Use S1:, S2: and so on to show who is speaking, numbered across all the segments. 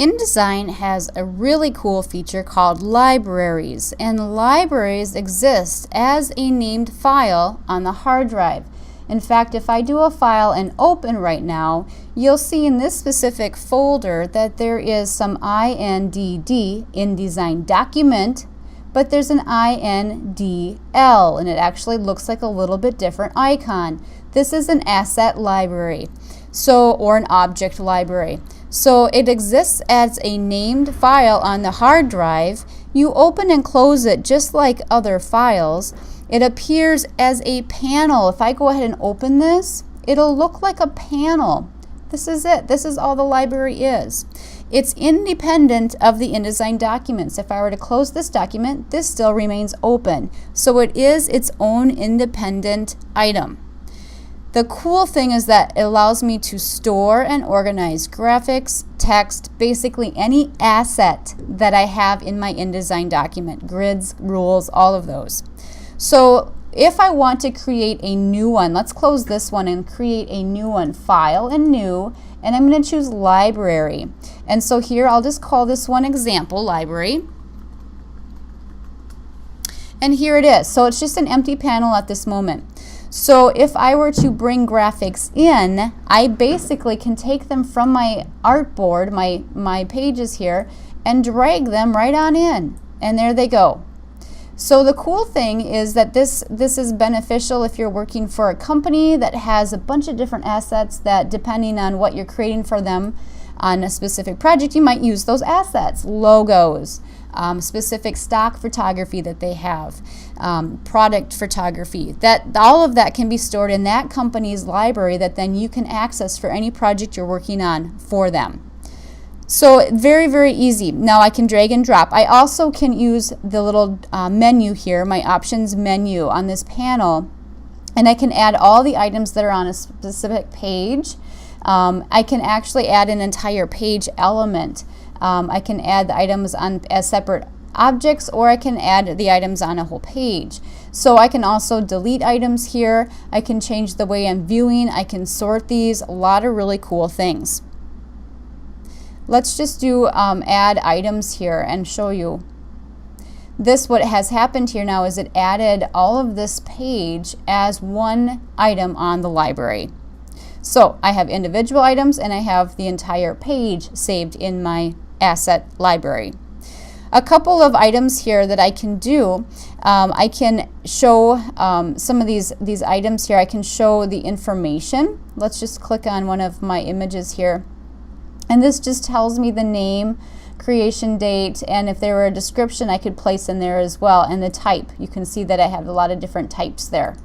S1: InDesign has a really cool feature called libraries, and libraries exist as a named file on the hard drive. In fact, if I do a file and open right now, you'll see in this specific folder that there is some INDD, InDesign document, but there's an INDL, and it actually looks like a little bit different icon. This is an asset library, or an object library. So it exists as a named file on the hard drive. You open and close it just like other files. It appears as a panel. If I go ahead and open this, it'll look like a panel. This is it. This is all the library is. It's independent of the InDesign documents. If I were to close this document, this still remains open. So it is its own independent item. The cool thing is that it allows me to store and organize graphics, text, basically any asset that I have in my InDesign document, grids, rules, all of those. So if I want to create a new one, let's close this one and create a new one, File and New, and I'm going to choose Library. And so here I'll just call this one Example Library. And here it is. So it's just an empty panel at this moment. So if I were to bring graphics in, I basically can take them from my artboard, my pages here, and drag them right on in. And there they go. So the cool thing is that this is beneficial if you're working for a company that has a bunch of different assets that, depending on what you're creating for them on a specific project, you might use those assets, logos, specific stock photography that they have, product photography. All of that can be stored in that company's library that then you can access for any project you're working on for them. So very, very easy. Now I can drag and drop. I also can use the little menu here, my options menu on this panel, and I can add all the items that are on a specific page. I can actually add an entire page element. I can add the items as separate objects, or I can add the items on a whole page. So I can also delete items here. I can change the way I'm viewing. I can sort these. A lot of really cool things. Let's just do add items here and show you. What has happened here now is it added all of this page as one item on the library. So I have individual items and I have the entire page saved in my asset library. A couple of items here that I can do, I can show some of these items here. I can show the information. Let's just click on one of my images here. And this just tells me the name, creation date, and if there were a description I could place in there as well, and the type. You can see that I have a lot of different types there.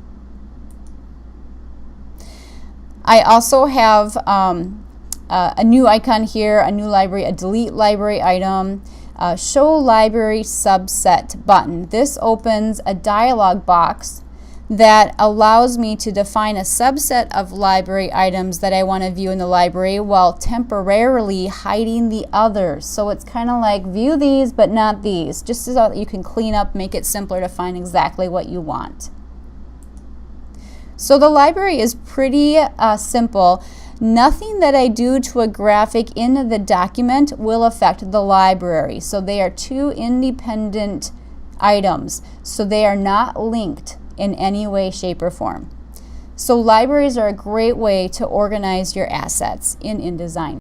S1: I also have a new icon here, a new library, a delete library item, show library subset button. This opens a dialog box that allows me to define a subset of library items that I want to view in the library while temporarily hiding the others. So it's kind of like view these but not these, just so that you can clean up, make it simpler to find exactly what you want. So the library is pretty simple. Nothing that I do to a graphic in the document will affect the library. So they are two independent items. So they are not linked in any way, shape, or form. So libraries are a great way to organize your assets in InDesign.